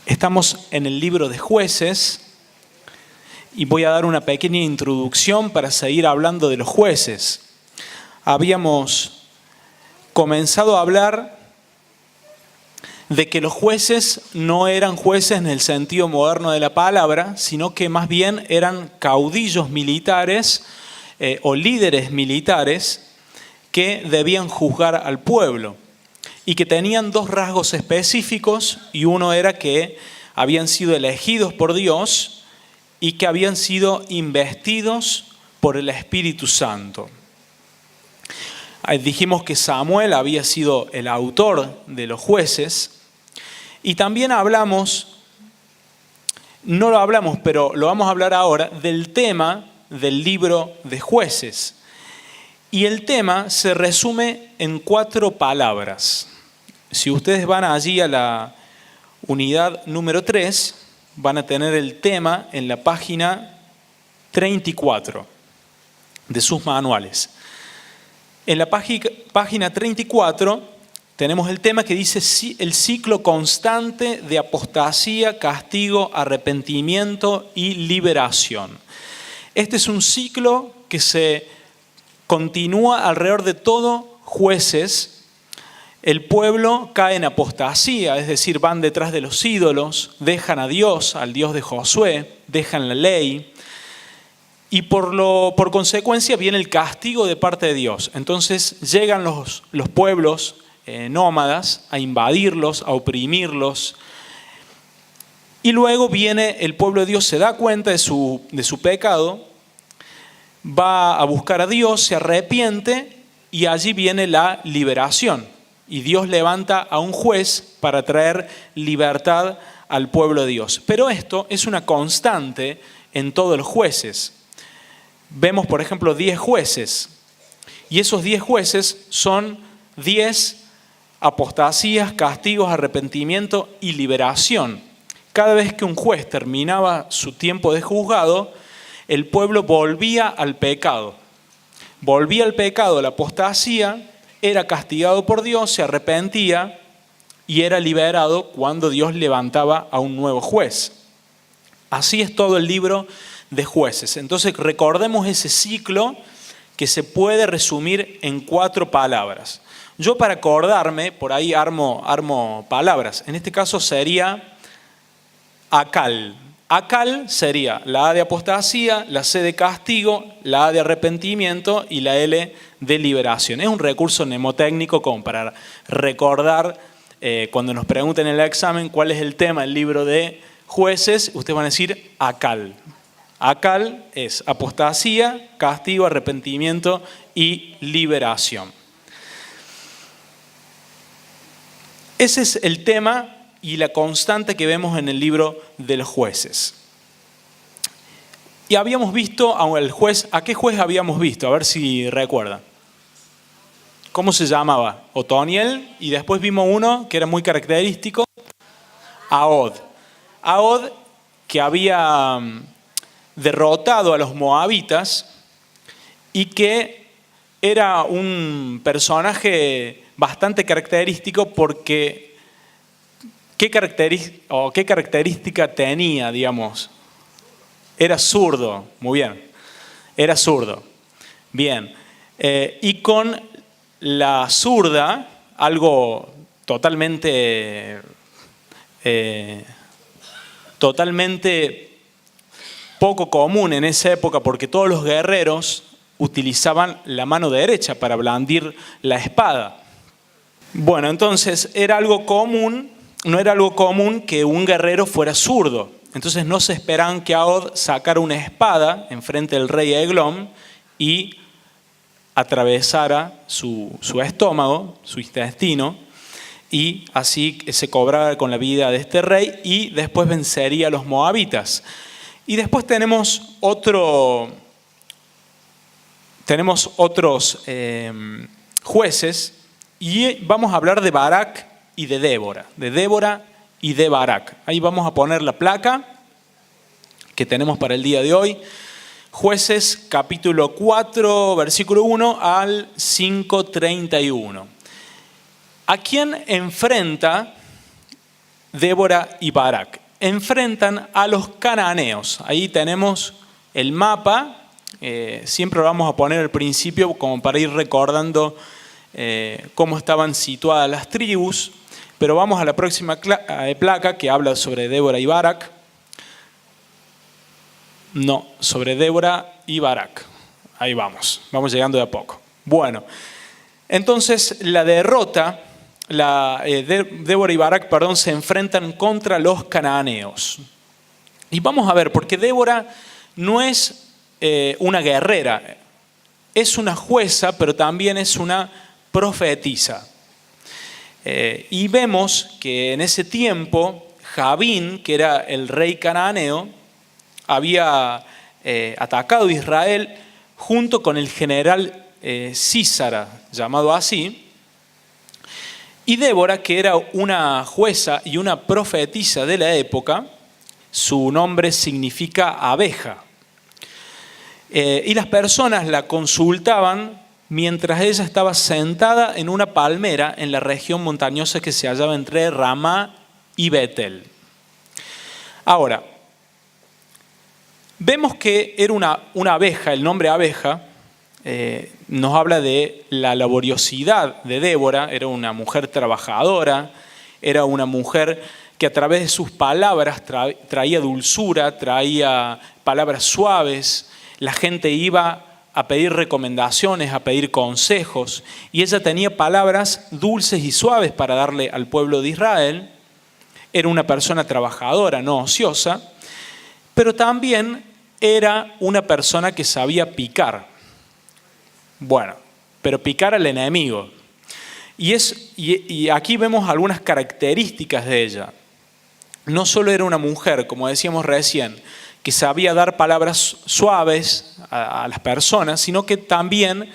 Estamos en el libro de Jueces y voy a dar una pequeña introducción para seguir hablando de los jueces. Habíamos comenzado a hablar de que los jueces no eran jueces en el sentido moderno de la palabra, sino que más bien eran caudillos militares o líderes militares que debían juzgar al pueblo y que tenían dos rasgos específicos, y uno era que habían sido elegidos por Dios y que habían sido investidos por el Espíritu Santo. Dijimos que Samuel había sido el autor de los jueces. Y también hablamos, no lo hablamos, pero lo vamos a hablar ahora, del tema del libro de Jueces. Y el tema se resume en 4 palabras. Si ustedes van allí a la unidad número 3, van a tener el tema en la página 34 de sus manuales. En la página 34 tenemos el tema que dice el ciclo constante de apostasía, castigo, arrepentimiento y liberación. Este es un ciclo que se continúa alrededor de todo Jueces. El pueblo cae en apostasía, es decir, van detrás de los ídolos, dejan a Dios, al Dios de Josué, dejan la ley. Y por consecuencia viene el castigo de parte de Dios. Entonces llegan los pueblos nómadas a invadirlos, a oprimirlos. Y luego viene el pueblo de Dios, se da cuenta de su pecado, va a buscar a Dios, se arrepiente y allí viene la liberación. Y Dios levanta a un juez para traer libertad al pueblo de Dios. Pero esto es una constante en todos los jueces. Vemos, por ejemplo, 10 jueces. Y esos 10 jueces son 10 apostasías, castigos, arrepentimiento y liberación. Cada vez que un juez terminaba su tiempo de juzgado, el pueblo volvía al pecado. Volvía al pecado, la apostasía, era castigado por Dios, se arrepentía y era liberado cuando Dios levantaba a un nuevo juez. Así es todo el libro de Jueces. Entonces recordemos ese ciclo que se puede resumir en 4 palabras. Yo, para acordarme, por ahí armo palabras. En este caso sería acal. Acal sería la A de apostasía, la C de castigo, la A de arrepentimiento y la L de liberación. Es un recurso mnemotécnico como para recordar cuando nos pregunten en el examen cuál es el tema del libro de Jueces, ustedes van a decir acal. Acal es apostasía, castigo, arrepentimiento y liberación. Ese es el tema y la constante que vemos en el libro de los Jueces. Y habíamos visto al juez, ¿a qué juez habíamos visto? A ver si recuerdan. ¿Cómo se llamaba? Otoniel, y después vimos uno que era muy característico, Ahod. Ahod, que había derrotado a los moabitas y que era un personaje bastante característico porque ¿qué característica tenía, digamos? Era zurdo, muy bien, era zurdo. Bien, y con la zurda, algo totalmente poco común en esa época, porque todos los guerreros utilizaban la mano derecha para blandir la espada. Bueno, entonces era algo común. No era algo común que un guerrero fuera zurdo. Entonces no se esperaban que Ahod sacara una espada enfrente del rey Eglón y atravesara su estómago, su intestino, y así se cobrara con la vida de este rey y después vencería a los moabitas. Y después tenemos otros jueces y vamos a hablar de Barak y de Débora y de Barak. Ahí vamos a poner la placa que tenemos para el día de hoy. Jueces capítulo 4, versículo 1 al 5:31. ¿A quién enfrenta Débora y Barak enfrentan a los cananeos. Ahí tenemos el mapa, siempre lo vamos a poner al principio como para ir recordando cómo estaban situadas las tribus, pero vamos a la próxima placa que habla sobre Débora y Barak. No, sobre Débora y Barak. Ahí vamos llegando de a poco. Bueno, entonces la derrota, Débora y Barak, se enfrentan contra los cananeos. Y vamos a ver, porque Débora no es una guerrera, es una jueza, pero también es una profetisa. Y vemos que en ese tiempo, Jabín, que era el rey cananeo, había atacado a Israel junto con el general Sísara, llamado así. Y Débora, que era una jueza y una profetisa de la época, su nombre significa abeja. Y las personas la consultaban mientras ella estaba sentada en una palmera en la región montañosa que se hallaba entre Ramá y Betel. Ahora, vemos que era una abeja, el nombre abeja nos habla de la laboriosidad de Débora. Era una mujer trabajadora, era una mujer que a través de sus palabras traía dulzura, traía palabras suaves. La gente iba a pedir recomendaciones, a pedir consejos, y ella tenía palabras dulces y suaves para darle al pueblo de Israel. Era una persona trabajadora, no ociosa, pero también era una persona que sabía picar. Bueno, pero picar al enemigo. Y aquí vemos algunas características de ella. No solo era una mujer, como decíamos recién, que sabía dar palabras suaves a las personas, sino que también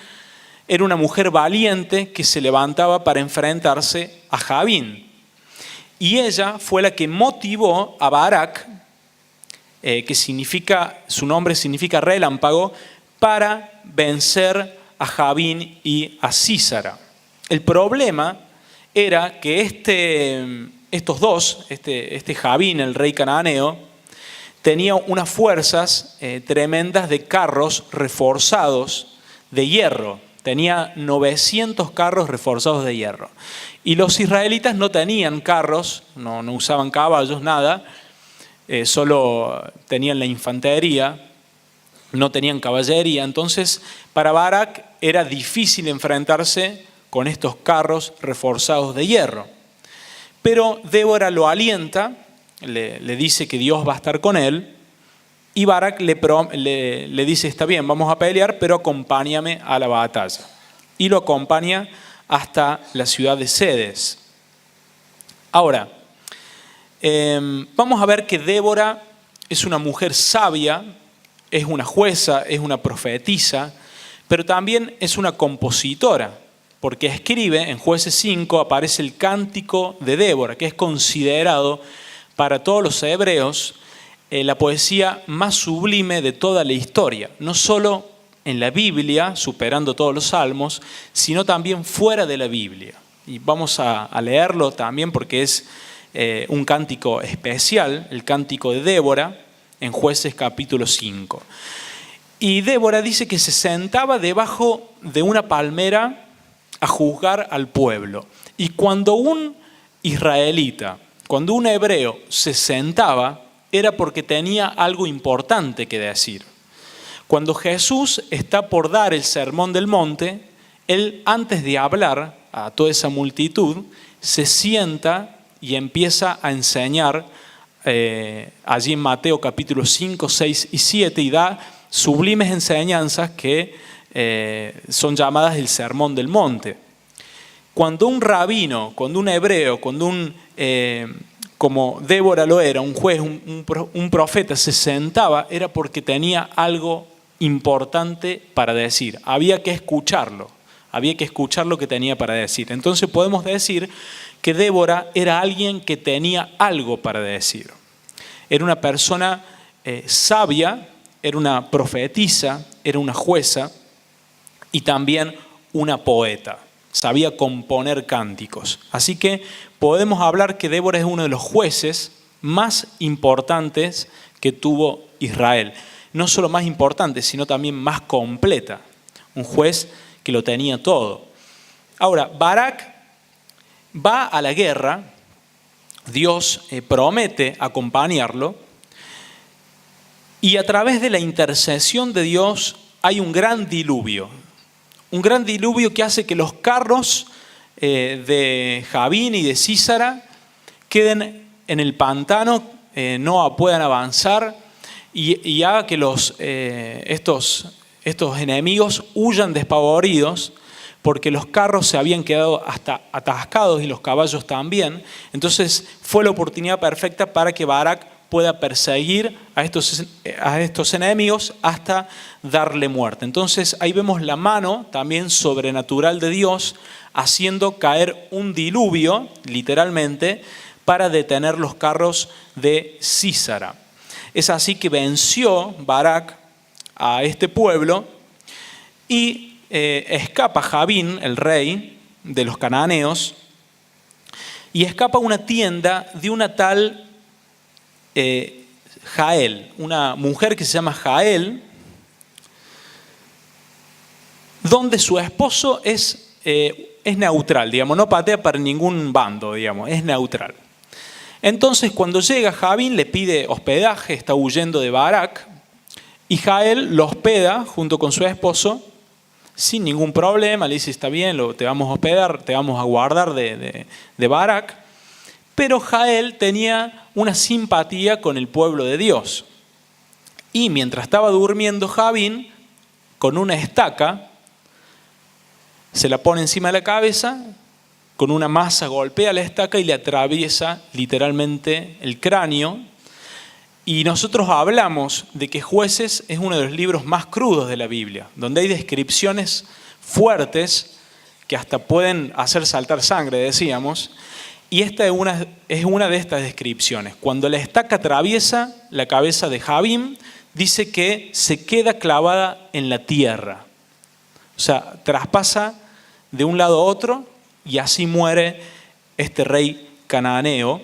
era una mujer valiente que se levantaba para enfrentarse a Jabín. Y ella fue la que motivó a Barak, su nombre significa relámpago, para vencer a Jabín y a Sísara. El problema era que estos dos, Jabín, el rey cananeo, tenía unas fuerzas tremendas de carros reforzados de hierro. Tenía 900 carros reforzados de hierro. Y los israelitas no tenían carros, no usaban caballos, nada. Solo tenían la infantería, no tenían caballería. Entonces, para Barak era difícil enfrentarse con estos carros reforzados de hierro. Pero Débora lo alienta, le dice que Dios va a estar con él, y Barak le dice: está bien, vamos a pelear, pero acompáñame a la batalla. Y lo acompaña hasta la ciudad de Cedes. Ahora, vamos a ver que Débora es una mujer sabia, es una jueza, es una profetisa, pero también es una compositora, porque escribe, en Jueces 5 aparece el Cántico de Débora, que es considerado para todos los hebreos la poesía más sublime de toda la historia, no solo en la Biblia, superando todos los salmos, sino también fuera de la Biblia. Y vamos a leerlo también porque es un cántico especial, el Cántico de Débora, en Jueces capítulo 5. Y Débora dice que se sentaba debajo de una palmera a juzgar al pueblo. Y cuando un israelita, cuando un hebreo se sentaba, era porque tenía algo importante que decir. Cuando Jesús está por dar el sermón del monte, él, antes de hablar a toda esa multitud, se sienta y empieza a enseñar allí en Mateo capítulo 5, 6 y 7, y da sublimes enseñanzas que son llamadas el sermón del monte. Cuando un rabino, cuando un hebreo, como Débora lo era, un juez, un profeta, se sentaba, era porque tenía algo importante para decir. Había que escucharlo que tenía para decir. Entonces podemos decir que Débora era alguien que tenía algo para decir. Era una persona sabia, era una profetisa, era una jueza y también una poeta. sabía componer cánticos. Así que podemos hablar que Débora es uno de los jueces más importantes que tuvo Israel. No solo más importante, sino también más completa. Un juez que lo tenía todo. Ahora, Barak va a la guerra, Dios promete acompañarlo, y a través de la intercesión de Dios hay un gran diluvio que hace que los carros de Jabín y de Sísara queden en el pantano, no puedan avanzar, y haga que estos enemigos huyan despavoridos, porque los carros se habían quedado hasta atascados y los caballos también. Entonces fue la oportunidad perfecta para que Barak pueda perseguir a estos enemigos hasta darle muerte. Entonces ahí vemos la mano también sobrenatural de Dios haciendo caer un diluvio, literalmente, para detener los carros de Sísara. Es así que venció Barak a este pueblo y escapa Jabín, el rey de los cananeos, y escapa a una tienda de una tal Jael, una mujer que se llama Jael, donde su esposo es neutral, digamos, no patea para ningún bando, digamos, es neutral. Entonces cuando llega Jabín le pide hospedaje, está huyendo de Barak, y Jael lo hospeda junto con su esposo sin ningún problema, le dice está bien, te vamos a hospedar, te vamos a guardar de Barak. Pero Jael tenía una simpatía con el pueblo de Dios. Y mientras estaba durmiendo Jabín, con una estaca, se la pone encima de la cabeza, con una masa golpea la estaca y le atraviesa literalmente el cráneo. Y nosotros hablamos de que Jueces es uno de los libros más crudos de la Biblia, donde hay descripciones fuertes que hasta pueden hacer saltar sangre, decíamos. Y esta es una de estas descripciones. Cuando la estaca atraviesa la cabeza de Jabín, dice que se queda clavada en la tierra. O sea, traspasa de un lado a otro y así muere este rey cananeo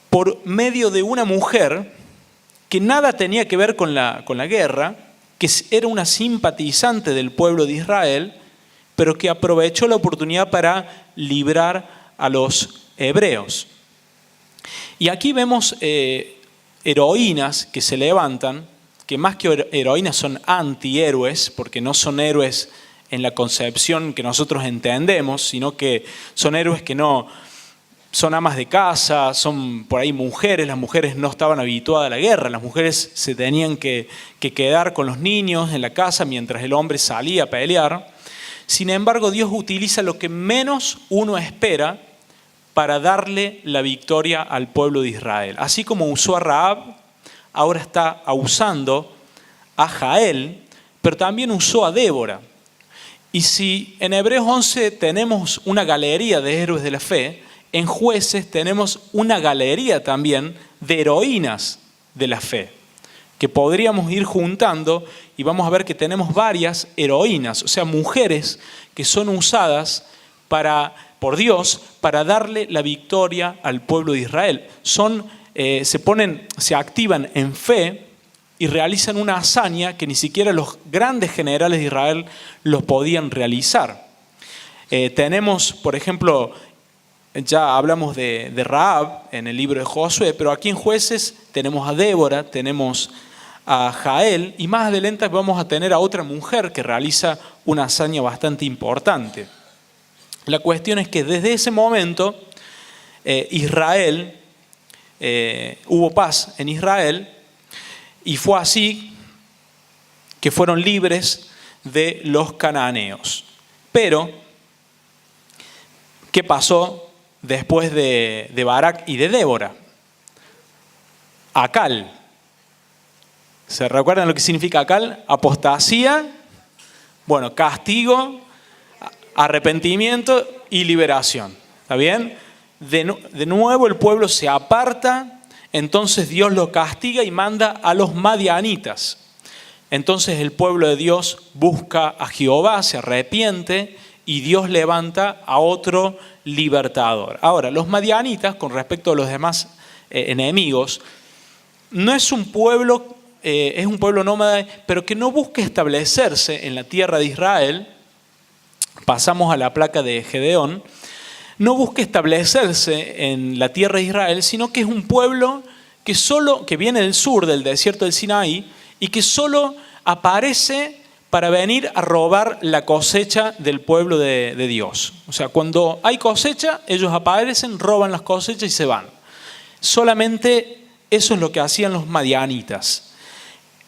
por medio de una mujer que nada tenía que ver con la guerra, que era una simpatizante del pueblo de Israel, pero que aprovechó la oportunidad para librar a los hebreos. Y aquí vemos heroínas que se levantan, que más que heroínas son antihéroes, porque no son héroes en la concepción que nosotros entendemos, sino que son héroes que no son amas de casa, son por ahí mujeres. Las mujeres no estaban habituadas a la guerra, las mujeres se tenían que quedar con los niños en la casa mientras el hombre salía a pelear. Sin embargo, Dios utiliza lo que menos uno espera para darle la victoria al pueblo de Israel. Así como usó a Rahab, ahora está usando a Jael, pero también usó a Débora. Y si en Hebreos 11 tenemos una galería de héroes de la fe, en Jueces tenemos una galería también de heroínas de la fe, que podríamos ir juntando y vamos a ver que tenemos varias heroínas, o sea, mujeres que son usadas por Dios para darle la victoria al pueblo de Israel. Se activan en fe y realizan una hazaña que ni siquiera los grandes generales de Israel los podían realizar. Tenemos, por ejemplo, ya hablamos de Rahab en el libro de Josué, pero aquí en Jueces tenemos a Débora, tenemos a Jael, y más adelante vamos a tener a otra mujer que realiza una hazaña bastante importante. La cuestión es que desde ese momento hubo paz en Israel, y fue así que fueron libres de los cananeos. Pero, ¿qué pasó después de Barak y de Débora? Acal. ¿Se recuerdan lo que significa Acal? Apostasía, bueno, castigo, arrepentimiento y liberación. ¿Está bien? De nuevo el pueblo se aparta, entonces Dios lo castiga y manda a los madianitas. Entonces el pueblo de Dios busca a Jehová, se arrepiente y Dios levanta a otro libertador. Ahora, los madianitas, con respecto a los demás enemigos, no es un pueblo, es un pueblo nómada, pero que no busca establecerse en la tierra de Israel. Pasamos a la placa de Gedeón. No busca establecerse en la tierra de Israel, sino que es un pueblo que viene del sur, del desierto del Sinaí, y que solo aparece para venir a robar la cosecha del pueblo de Dios. O sea, cuando hay cosecha, ellos aparecen, roban las cosechas y se van. Solamente eso es lo que hacían los madianitas.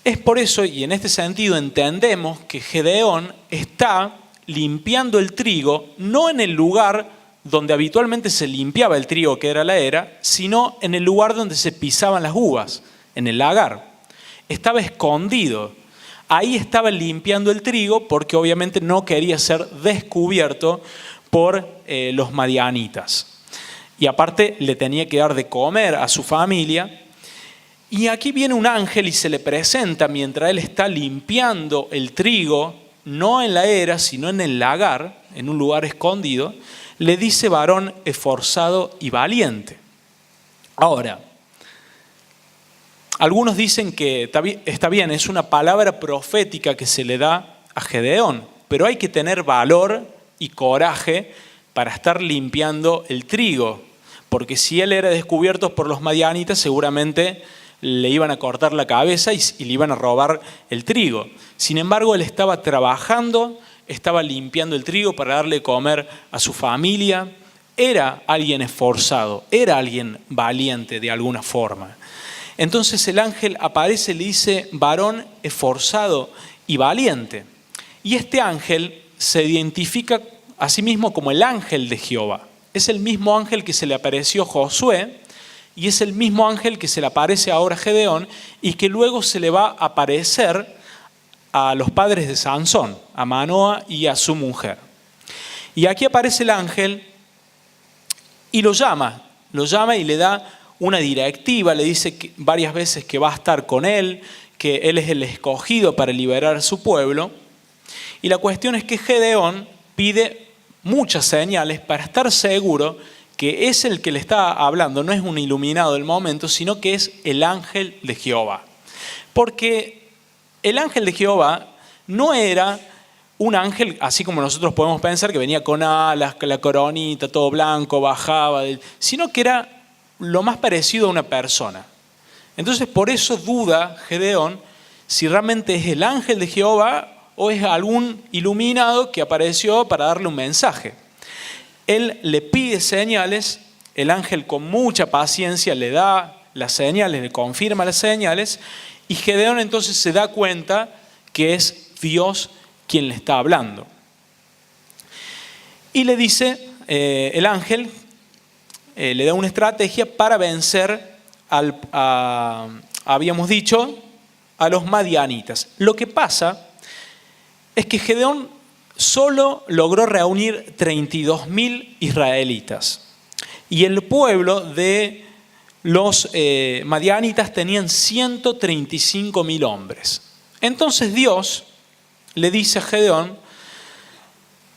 Es por eso, y en este sentido entendemos que Gedeón está limpiando el trigo, no en el lugar donde habitualmente se limpiaba el trigo, que era la era, sino en el lugar donde se pisaban las uvas, en el lagar. Estaba escondido. Ahí estaba limpiando el trigo porque obviamente no quería ser descubierto por los madianitas. Y aparte le tenía que dar de comer a su familia. Y aquí viene un ángel y se le presenta mientras él está limpiando el trigo, no en la era, sino en el lagar, en un lugar escondido. Le dice: varón esforzado y valiente. Ahora, algunos dicen que está bien, es una palabra profética que se le da a Gedeón, pero hay que tener valor y coraje para estar limpiando el trigo, porque si él era descubierto por los madianitas, seguramente le iban a cortar la cabeza y le iban a robar el trigo. Sin embargo, él estaba trabajando, estaba limpiando el trigo para darle de comer a su familia. Era alguien esforzado, era alguien valiente de alguna forma. Entonces el ángel aparece y le dice: varón esforzado y valiente. Y este ángel se identifica a sí mismo como el ángel de Jehová. Es el mismo ángel que se le apareció a Josué y es el mismo ángel que se le aparece ahora a Gedeón y que luego se le va a aparecer a los padres de Sansón, a Manoa y a su mujer. Y aquí aparece el ángel y lo llama y le da una directiva, le dice varias veces que va a estar con él, que él es el escogido para liberar a su pueblo. Y la cuestión es que Gedeón pide muchas señales para estar seguro que es el que le está hablando, no es un iluminado del momento, sino que es el ángel de Jehová. Porque el ángel de Jehová no era un ángel, así como nosotros podemos pensar, que venía con alas, con la coronita, todo blanco, bajaba, sino que era lo más parecido a una persona. Entonces por eso duda Gedeón si realmente es el ángel de Jehová o es algún iluminado que apareció para darle un mensaje. Él le pide señales, el ángel con mucha paciencia le da las señales, le confirma las señales, y Gedeón entonces se da cuenta que es Dios quien le está hablando. Y le dice el ángel, le da una estrategia para vencer, habíamos dicho, a los madianitas. Lo que pasa es que Gedeón solo logró reunir 32.000 israelitas. Y el pueblo de los madianitas tenían 135.000 hombres. Entonces Dios le dice a Gedeón: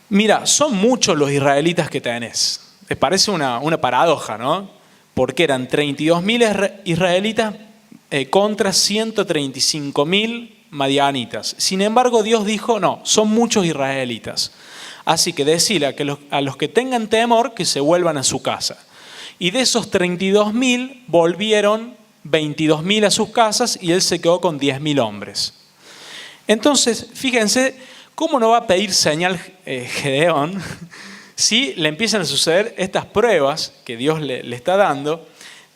mira, son muchos los israelitas que tenés. Les parece una paradoja, ¿no? Porque eran 32.000 israelitas contra 135.000 madianitas. Sin embargo, Dios dijo: no, son muchos israelitas. Así que decile a los que tengan temor que se vuelvan a su casa. Y de esos 32.000 volvieron 22.000 a sus casas y él se quedó con 10.000 hombres. Entonces, fíjense cómo no va a pedir señal Gedeón si le empiezan a suceder estas pruebas que Dios le está dando.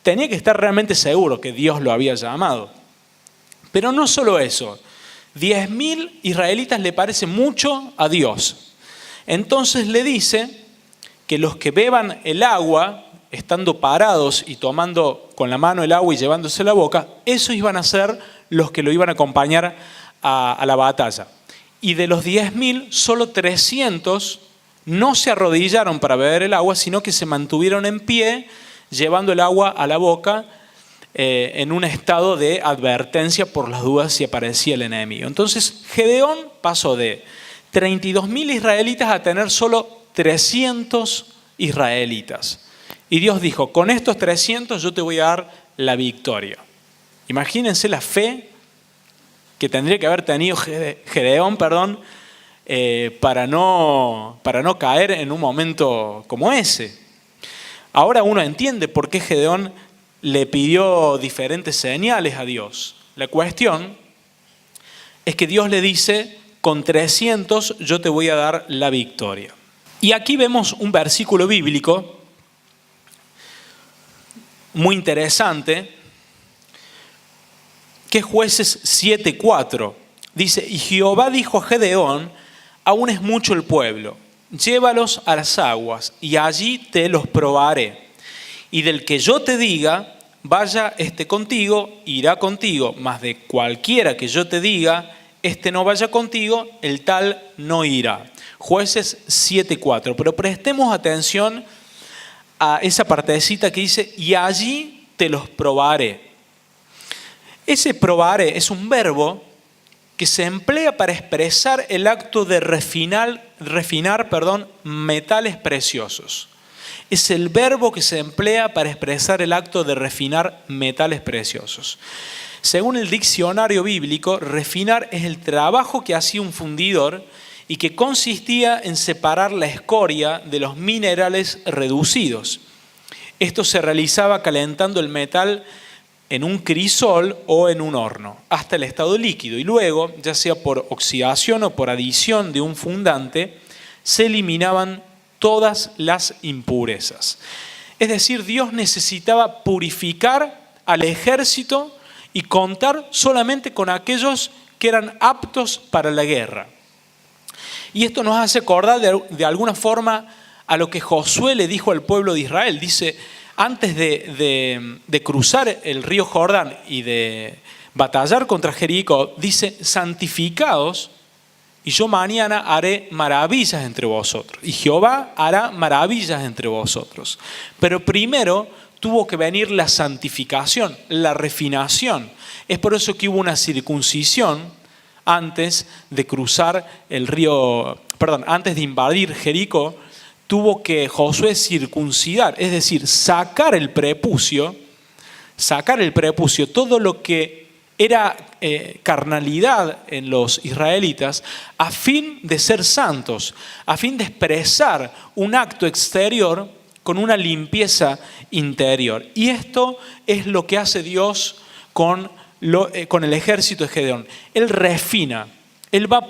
Tenía que estar realmente seguro que Dios lo había llamado. Pero no solo eso, 10.000 israelitas le parece mucho a Dios. Entonces le dice que los que beban el agua, estando parados y tomando con la mano el agua y llevándose a la boca, esos iban a ser los que lo iban a acompañar a la batalla. Y de los 10.000, solo 300 no se arrodillaron para beber el agua, sino que se mantuvieron en pie, llevando el agua a la boca, en un estado de advertencia por las dudas si aparecía el enemigo. Entonces Gedeón pasó de 32.000 israelitas a tener solo 300 israelitas. Y Dios dijo, con estos 300 yo te voy a dar la victoria. Imagínense la fe que tendría que haber tenido Gedeón, para no caer en un momento como ese. Ahora uno entiende por qué Gedeón le pidió diferentes señales a Dios. La cuestión es que Dios le dice, con 300 yo te voy a dar la victoria. Y aquí vemos un versículo bíblico muy interesante, que es Jueces 7:4. Dice, y Jehová dijo a Gedeón, aún es mucho el pueblo, llévalos a las aguas y allí te los probaré. Y del que yo te diga, vaya contigo, irá contigo, mas de cualquiera que yo te diga, no vaya contigo, el tal no irá. Jueces 7:4. Pero prestemos atención a esa partecita que dice, y allí te los probaré. Ese probaré es un verbo que se emplea para expresar el acto de refinar metales preciosos. Es el verbo que se emplea para expresar el acto de refinar metales preciosos. Según el diccionario bíblico, refinar es el trabajo que hacía un fundidor y que consistía en separar la escoria de los minerales reducidos. Esto se realizaba calentando el metal en un crisol o en un horno, hasta el estado líquido, y luego, ya sea por oxidación o por adición de un fundante, se eliminaban todas las impurezas. Es decir, Dios necesitaba purificar al ejército y contar solamente con aquellos que eran aptos para la guerra. Y esto nos hace acordar de alguna forma a lo que Josué le dijo al pueblo de Israel. Dice, antes de cruzar el río Jordán y de batallar contra Jericó, dice, santificaos y yo mañana haré maravillas entre vosotros. Y Jehová hará maravillas entre vosotros. Pero primero tuvo que venir la santificación, la refinación. Es por eso que hubo una circuncisión antes de cruzar el río, antes de invadir Jericó. Tuvo que Josué circuncidar, es decir, sacar el prepucio, todo lo que era carnalidad en los israelitas, a fin de ser santos, a fin de expresar un acto exterior con una limpieza interior. Y esto es lo que hace Dios con el ejército de Gedeón. Él refina. Él va a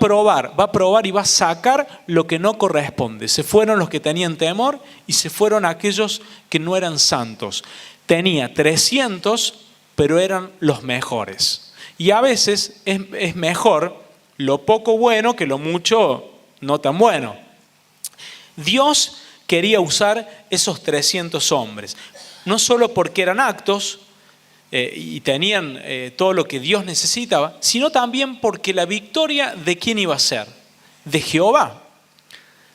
probar y va a sacar lo que no corresponde. Se fueron los que tenían temor y se fueron aquellos que no eran santos. Tenía 300, pero eran los mejores. Y a veces es mejor lo poco bueno que lo mucho no tan bueno. Dios quería usar esos 300 hombres, no solo porque eran aptos, y tenían todo lo que Dios necesitaba, sino también porque la victoria ¿de quién iba a ser? De Jehová.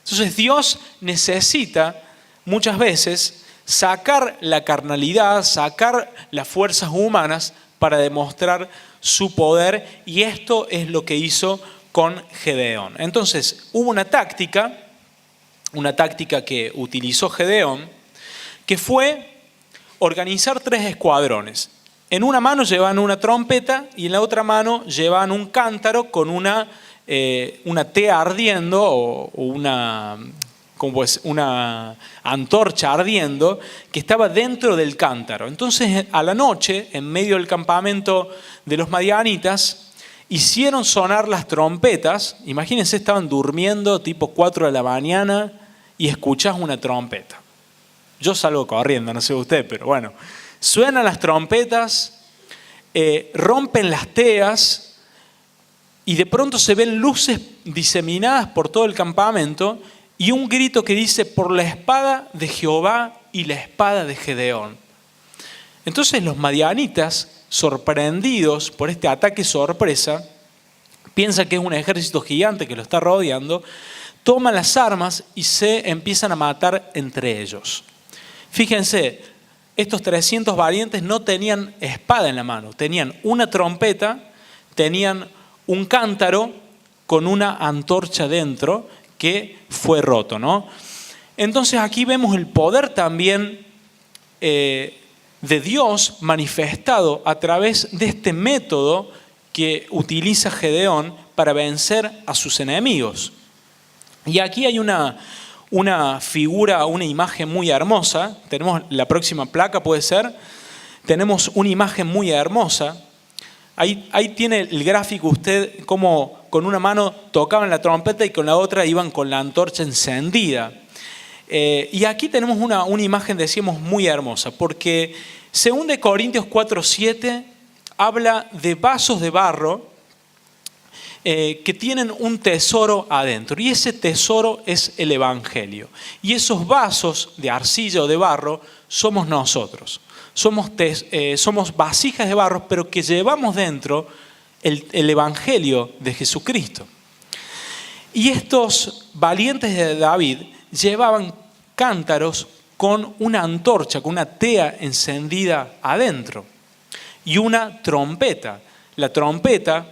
Entonces Dios necesita muchas veces sacar la carnalidad, sacar las fuerzas humanas para demostrar su poder, y esto es lo que hizo con Gedeón. Entonces hubo una táctica que utilizó Gedeón, que fue organizar 3 escuadrones. En una mano llevaban una trompeta y en la otra mano llevaban un cántaro con una tea ardiendo o una antorcha ardiendo que estaba dentro del cántaro. Entonces a la noche, en medio del campamento de los madianitas, hicieron sonar las trompetas. Imagínense, estaban durmiendo tipo 4 de la mañana y escuchás una trompeta. Yo salgo corriendo, no sé usted, pero bueno. Suenan las trompetas, rompen las teas y de pronto se ven luces diseminadas por todo el campamento y un grito que dice, por la espada de Jehová y la espada de Gedeón. Entonces los madianitas, sorprendidos por este ataque sorpresa, piensan que es un ejército gigante que lo está rodeando, toman las armas y se empiezan a matar entre ellos. Fíjense, estos 300 valientes no tenían espada en la mano, tenían una trompeta, tenían un cántaro con una antorcha dentro que fue roto, ¿no? Entonces aquí vemos el poder también de Dios manifestado a través de este método que utiliza Gedeón para vencer a sus enemigos. Y aquí hay una figura, una imagen muy hermosa. Tenemos la próxima placa, puede ser. Tenemos una imagen muy hermosa. Ahí tiene el gráfico usted como con una mano tocaban la trompeta y con la otra iban con la antorcha encendida. Y aquí tenemos una imagen, decíamos, muy hermosa, porque 2 Corintios 4:7 habla de vasos de barro que tienen un tesoro adentro, y ese tesoro es el Evangelio. Y esos vasos de arcilla o de barro somos nosotros. Somos vasijas de barro, pero que llevamos dentro el Evangelio de Jesucristo. Y estos valientes de David llevaban cántaros con una antorcha, con una tea encendida adentro y una trompeta. La trompeta,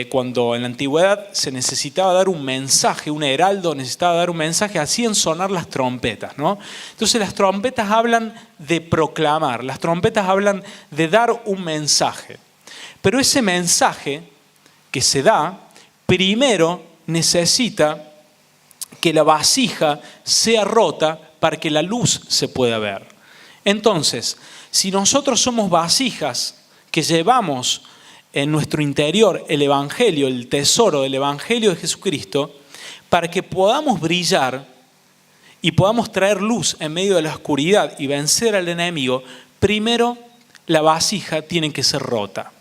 cuando en la antigüedad se necesitaba dar un mensaje, un heraldo necesitaba dar un mensaje, hacían sonar las trompetas, ¿no? Entonces las trompetas hablan de proclamar, las trompetas hablan de dar un mensaje. Pero ese mensaje que se da, primero necesita que la vasija sea rota para que la luz se pueda ver. Entonces, si nosotros somos vasijas que llevamos en nuestro interior el Evangelio, el tesoro del Evangelio de Jesucristo, para que podamos brillar y podamos traer luz en medio de la oscuridad y vencer al enemigo, primero la vasija tiene que ser rota.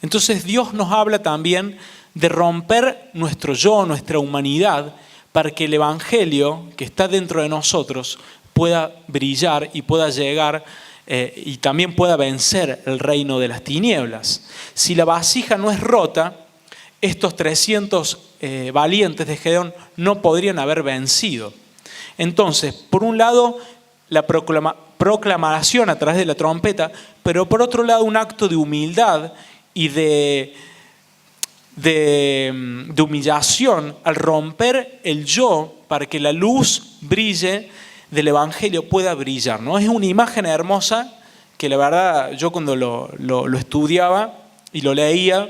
Entonces Dios nos habla también de romper nuestro yo, nuestra humanidad, para que el Evangelio que está dentro de nosotros pueda brillar y pueda llegar y también pueda vencer el reino de las tinieblas. Si la vasija no es rota, estos 300 valientes de Gedeón no podrían haber vencido. Entonces, por un lado, la proclamación a través de la trompeta, pero por otro lado, un acto de humildad y de humillación al romper el yo para que la luz brille del Evangelio pueda brillar, ¿no? Es una imagen hermosa que la verdad yo cuando lo estudiaba y lo leía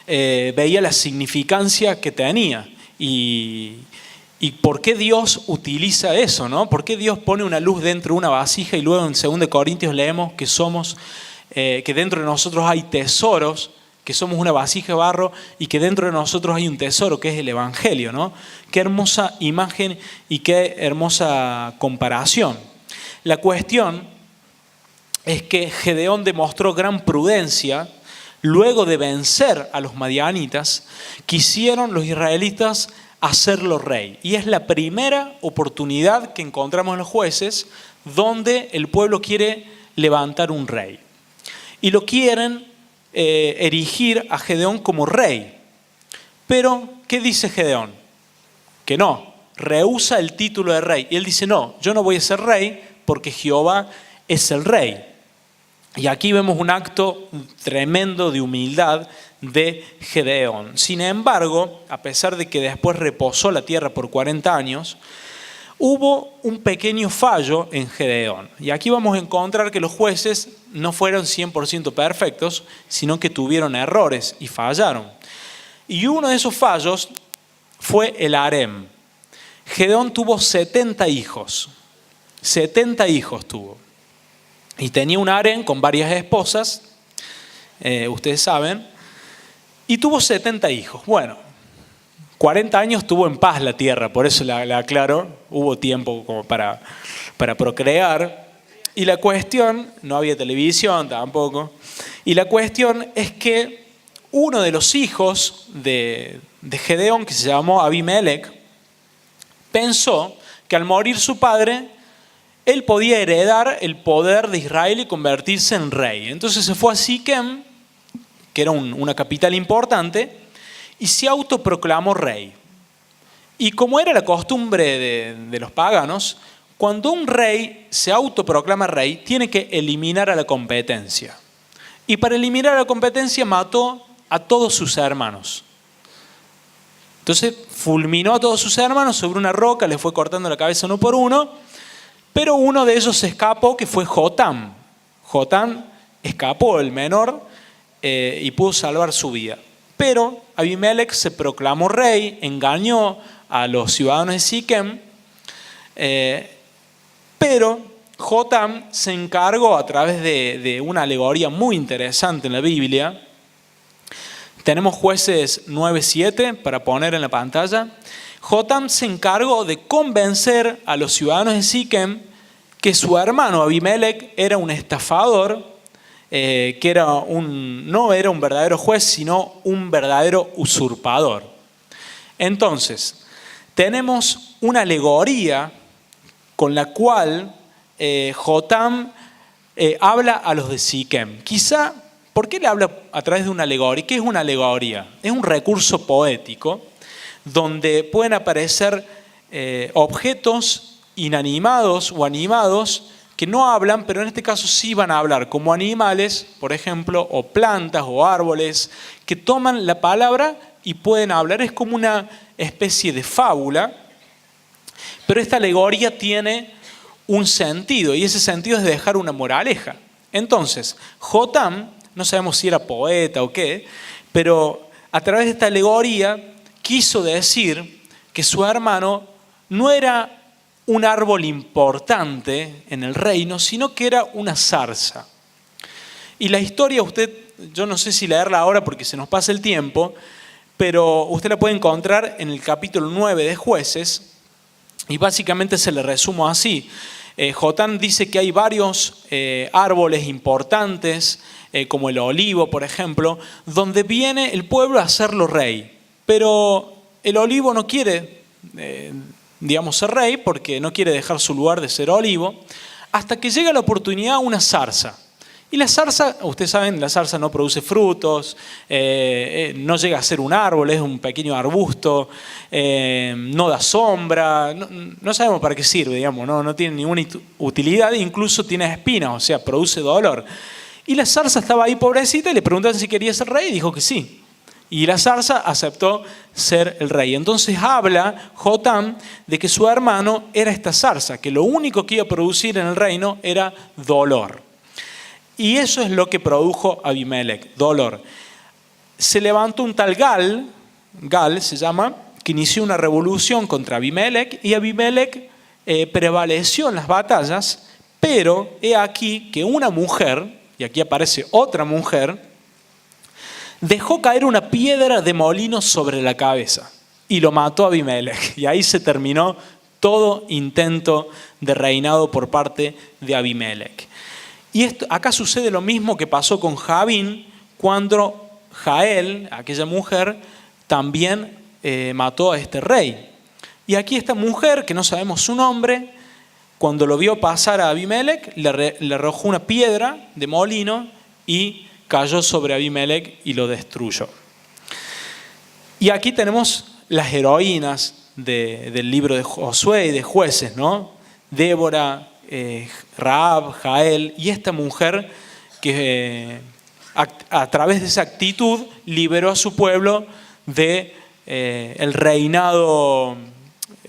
veía la significancia que tenía y por qué Dios utiliza eso, ¿no? ¿Por qué Dios pone una luz dentro de una vasija? Y luego en 2 Corintios leemos que dentro de nosotros hay tesoros, que somos una vasija de barro y que dentro de nosotros hay un tesoro que es el Evangelio, ¿no? Qué hermosa imagen y qué hermosa comparación. La cuestión es que Gedeón demostró gran prudencia luego de vencer a los madianitas. Quisieron los israelitas hacerlo rey. Y es la primera oportunidad que encontramos en los Jueces donde el pueblo quiere levantar un rey. Y lo quieren erigir a Gedeón como rey. Pero, ¿qué dice Gedeón? Que no, rehúsa el título de rey. Y él dice, no, yo no voy a ser rey porque Jehová es el rey. Y aquí vemos un acto tremendo de humildad de Gedeón. Sin embargo, a pesar de que después reposó la tierra por 40 años, hubo un pequeño fallo en Gedeón. Y aquí vamos a encontrar que los jueces no fueron 100% perfectos, sino que tuvieron errores y fallaron. Y uno de esos fallos fue el harem. Gedeón tuvo 70 hijos. 70 hijos tuvo. Y tenía un harem con varias esposas, ustedes saben, y tuvo 70 hijos. Bueno, 40 años tuvo en paz la tierra, por eso la aclaro, hubo tiempo como para procrear. Y la cuestión, no había televisión tampoco, y la cuestión es que uno de los hijos de Gedeón, que se llamó Abimelech, pensó que al morir su padre, él podía heredar el poder de Israel y convertirse en rey. Entonces se fue a Siquem, que era una capital importante, y se autoproclamó rey. Y como era la costumbre de los paganos, cuando un rey se autoproclama rey, tiene que eliminar a la competencia. Y para eliminar a la competencia mató a todos sus hermanos. Entonces fulminó a todos sus hermanos sobre una roca, le fue cortando la cabeza uno por uno, pero uno de ellos se escapó, que fue Jotam. Jotam escapó, el menor, y pudo salvar su vida. Pero Abimelech se proclamó rey, engañó a los ciudadanos de Siquem, pero Jotam se encargó a través de una alegoría muy interesante en la Biblia. Tenemos Jueces 9:7 para poner en la pantalla. Jotam se encargó de convencer a los ciudadanos de Siquem que su hermano Abimelech era un estafador, que no era un verdadero juez, sino un verdadero usurpador. Entonces, tenemos una alegoría con la cual Jotam habla a los de Siquem. Quizá, ¿por qué le habla a través de una alegoría? ¿Qué es una alegoría? Es un recurso poético donde pueden aparecer objetos inanimados o animados que no hablan, pero en este caso sí van a hablar, como animales, por ejemplo, o plantas o árboles, que toman la palabra y pueden hablar. Es como una especie de fábula, pero esta alegoría tiene un sentido, y ese sentido es de dejar una moraleja. Entonces, Jotam, no sabemos si era poeta o qué, pero a través de esta alegoría quiso decir que su hermano no era un árbol importante en el reino, sino que era una zarza. Y la historia, yo no sé si leerla ahora porque se nos pasa el tiempo, pero usted la puede encontrar en el capítulo 9 de Jueces, y básicamente se le resumo así. Jotam dice que hay varios árboles importantes, como el olivo, por ejemplo, donde viene el pueblo a hacerlo rey. Pero el olivo no quiere, ser rey, porque no quiere dejar su lugar de ser olivo, hasta que llega la oportunidad a una zarza. Y la zarza, ustedes saben, la zarza no produce frutos, no llega a ser un árbol, es un pequeño arbusto, no da sombra, no sabemos para qué sirve, no tiene ninguna utilidad, incluso tiene espinas, o sea, produce dolor. Y la zarza estaba ahí pobrecita y le preguntaron si quería ser rey y dijo que sí. Y la zarza aceptó ser el rey. Entonces habla Jotam de que su hermano era esta zarza, que lo único que iba a producir en el reino era dolor. Y eso es lo que produjo Abimelech, dolor. Se levantó un tal Gal se llama, que inició una revolución contra Abimelech, y Abimelech prevaleció en las batallas, pero he aquí que una mujer, y aquí aparece otra mujer, dejó caer una piedra de molino sobre la cabeza y lo mató a Abimelech. Y ahí se terminó todo intento de reinado por parte de Abimelech. Y acá sucede lo mismo que pasó con Jabín, cuando Jael, aquella mujer, también mató a este rey. Y aquí esta mujer, que no sabemos su nombre, cuando lo vio pasar a Abimelech, le arrojó una piedra de molino y cayó sobre Abimelech y lo destruyó. Y aquí tenemos las heroínas del libro de Josué y de Jueces, ¿no? Débora, Rahab, Jael, y esta mujer que a través de esa actitud liberó a su pueblo de el reinado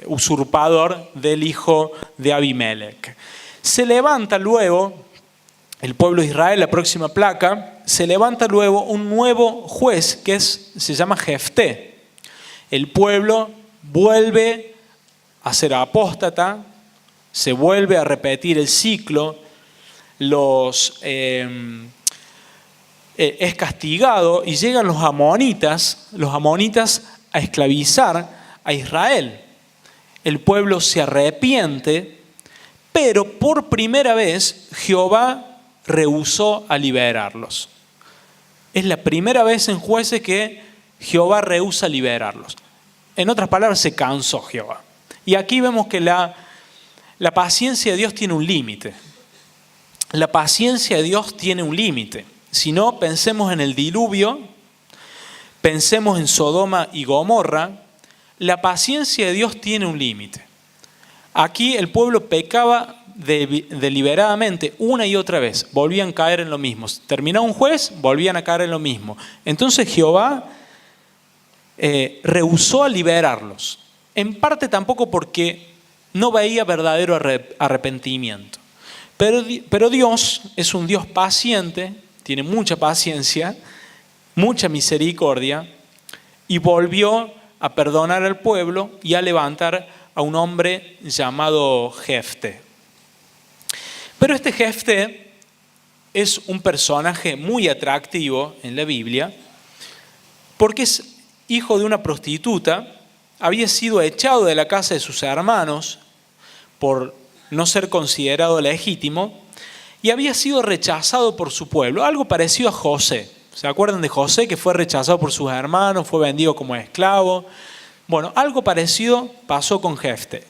usurpador del hijo de Abimelech. Se levanta luego el pueblo de Israel, la próxima placa, se levanta luego un nuevo juez que se llama Jefté. El pueblo vuelve a ser apóstata, se vuelve a repetir el ciclo, es castigado y llegan los amonitas a esclavizar a Israel. El pueblo se arrepiente, pero por primera vez Jehová rehusó a liberarlos. Es la primera vez en Jueces que Jehová rehúsa liberarlos. En otras palabras, se cansó Jehová. Y aquí vemos que la paciencia de Dios tiene un límite. La paciencia de Dios tiene un límite. Si no, pensemos en el diluvio, pensemos en Sodoma y Gomorra. La paciencia de Dios tiene un límite. Aquí el pueblo pecaba deliberadamente una y otra vez, volvían a caer en lo mismo. Terminaba un juez, volvían a caer en lo mismo. Entonces Jehová rehusó a liberarlos. En parte tampoco porque no veía verdadero arrepentimiento. Pero Dios es un Dios paciente, tiene mucha paciencia, mucha misericordia, y volvió a perdonar al pueblo y a levantar a un hombre llamado Jefté. Pero este Jefté es un personaje muy atractivo en la Biblia porque es hijo de una prostituta, había sido echado de la casa de sus hermanos por no ser considerado legítimo y había sido rechazado por su pueblo, algo parecido a José. ¿Se acuerdan de José, que fue rechazado por sus hermanos, fue vendido como esclavo? Bueno, algo parecido pasó con Jefté.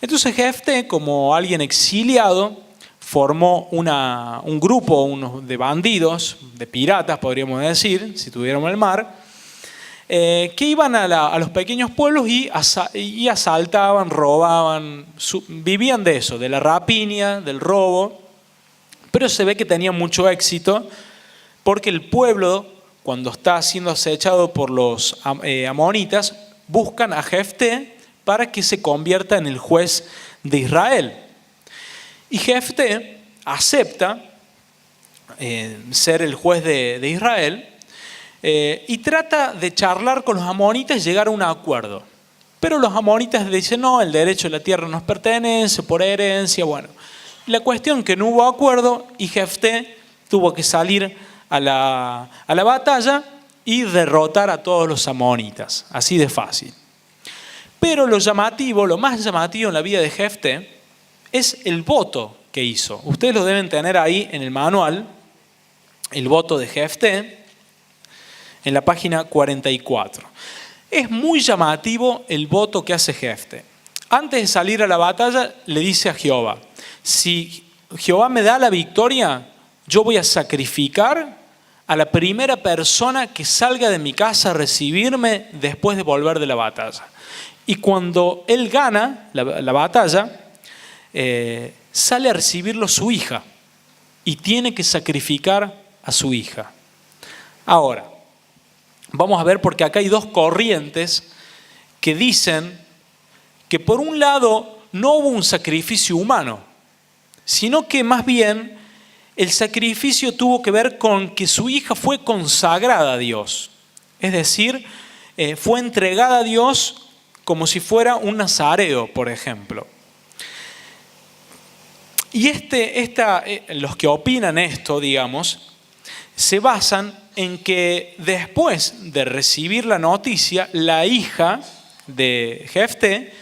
Entonces Jefté, como alguien exiliado, formó un grupo de bandidos, de piratas podríamos decir, si tuviéramos el mar, que iban a los pequeños pueblos y asaltaban, robaban, vivían de eso, de la rapiña, del robo, pero se ve que tenían mucho éxito porque el pueblo, cuando está siendo acechado por los amonitas, buscan a Jefté para que se convierta en el juez de Israel. Y Jefté acepta ser el juez de Israel y trata de charlar con los amonitas y llegar a un acuerdo. Pero los amonitas dicen, no, el derecho de la tierra nos pertenece por herencia. Bueno, la cuestión que no hubo acuerdo y Jefté tuvo que salir a la batalla y derrotar a todos los amonitas, así de fácil. Pero lo más llamativo en la vida de Jefté es el voto que hizo. Ustedes lo deben tener ahí en el manual, el voto de Jefté, en la página 44. Es muy llamativo el voto que hace Jefté. Antes de salir a la batalla, le dice a Jehová, si Jehová me da la victoria, yo voy a sacrificar a la primera persona que salga de mi casa a recibirme después de volver de la batalla. Y cuando él gana la batalla, sale a recibirlo su hija y tiene que sacrificar a su hija. Ahora, vamos a ver porque acá hay dos corrientes que dicen que por un lado no hubo un sacrificio humano, sino que más bien el sacrificio tuvo que ver con que su hija fue consagrada a Dios. Es decir, fue entregada a Dios como si fuera un nazareo, por ejemplo. Y los que opinan esto, digamos, se basan en que después de recibir la noticia, la hija de Jefté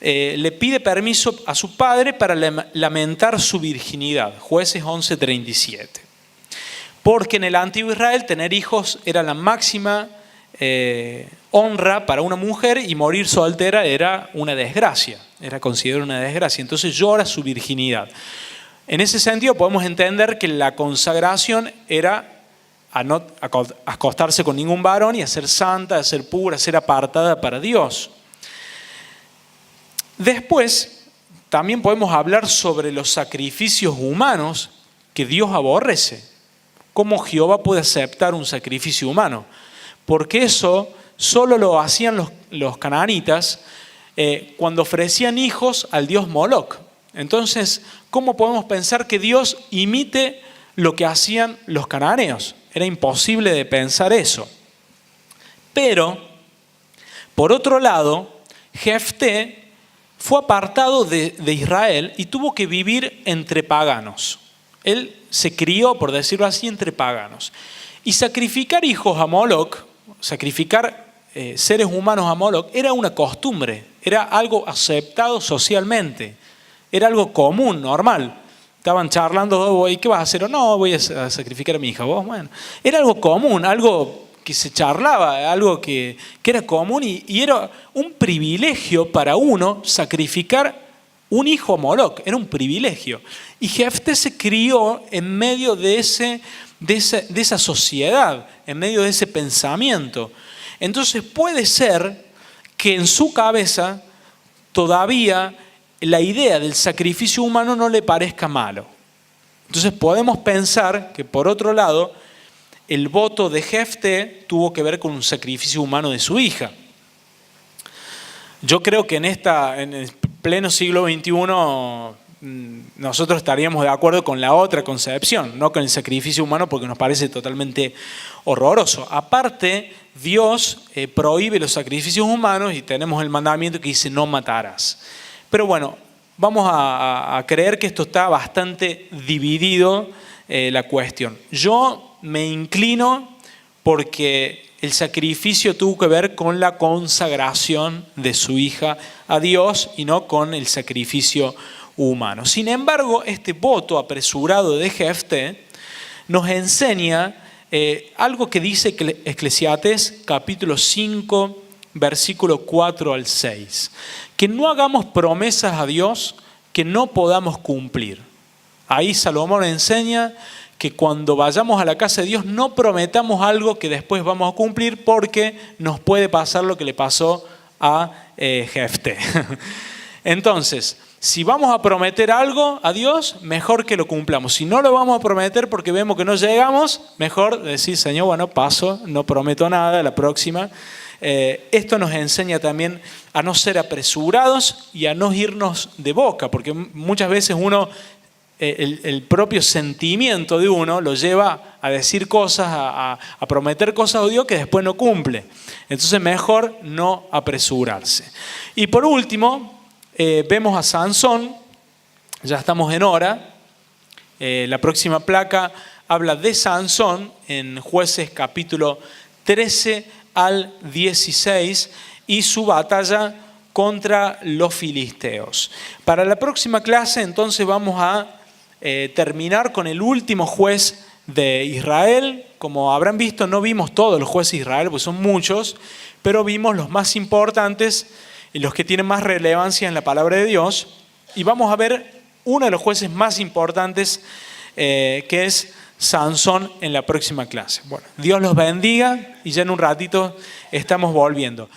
le pide permiso a su padre para lamentar su virginidad. Jueces 11:37. Porque en el antiguo Israel tener hijos era la máxima honra para una mujer y morir soltera era una desgracia, era considerada una desgracia. Entonces llora su virginidad. En ese sentido podemos entender que la consagración era a no acostarse con ningún varón y a ser santa, a ser pura, a ser apartada para Dios. Después, también podemos hablar sobre los sacrificios humanos que Dios aborrece. ¿Cómo Jehová puede aceptar un sacrificio humano? Porque eso solo lo hacían los cananitas cuando ofrecían hijos al dios Moloc. Entonces, ¿cómo podemos pensar que Dios imite lo que hacían los cananeos? Era imposible de pensar eso. Pero, por otro lado, Jefté fue apartado de Israel y tuvo que vivir entre paganos. Él se crió, por decirlo así, entre paganos. Y sacrificar hijos a Moloc, sacrificar seres humanos a Moloc, era una costumbre, era algo aceptado socialmente, era algo común, normal. Estaban charlando, ¿y qué vas a hacer? No, voy a sacrificar a mi hija. ¿Vos? Bueno, era algo común, algo que se charlaba, algo que era común y era un privilegio para uno sacrificar un hijo a Moloc, era un privilegio. Y Jefté se crió en medio de esa sociedad, en medio de ese pensamiento. Entonces puede ser que en su cabeza todavía la idea del sacrificio humano no le parezca malo. Entonces podemos pensar que por otro lado, el voto de Jefté tuvo que ver con un sacrificio humano de su hija. Yo creo que en el pleno siglo XXI nosotros estaríamos de acuerdo con la otra concepción, no con el sacrificio humano, porque nos parece totalmente horroroso. Aparte, Dios prohíbe los sacrificios humanos y tenemos el mandamiento que dice no matarás. Pero bueno, vamos a creer que esto está bastante dividido la cuestión. Yo me inclino porque el sacrificio tuvo que ver con la consagración de su hija a Dios y no con el sacrificio humano. Sin embargo, este voto apresurado de Jefté nos enseña algo que dice Eclesiastés capítulo 5, versículo 4 al 6. Que no hagamos promesas a Dios que no podamos cumplir. Ahí Salomón enseña que cuando vayamos a la casa de Dios no prometamos algo que después vamos a cumplir, porque nos puede pasar lo que le pasó a Jefté. Entonces, si vamos a prometer algo a Dios, mejor que lo cumplamos. Si no lo vamos a prometer porque vemos que no llegamos, mejor decir, Señor, bueno, paso, no prometo nada, la próxima. Esto nos enseña también a no ser apresurados y a no irnos de boca, porque muchas veces el propio sentimiento de uno lo lleva a decir cosas, a prometer cosas a Dios que después no cumple. Entonces mejor no apresurarse. Y por último, vemos a Sansón, ya estamos en hora. La próxima placa habla de Sansón en Jueces capítulo 13 al 16 y su batalla contra los filisteos. Para la próxima clase entonces vamos a terminar con el último juez de Israel. Como habrán visto, no vimos todos los jueces de Israel, pues son muchos, pero vimos los más importantes y los que tienen más relevancia en la palabra de Dios. Y vamos a ver uno de los jueces más importantes, que es Sansón, en la próxima clase. Bueno, Dios los bendiga y ya en un ratito estamos volviendo.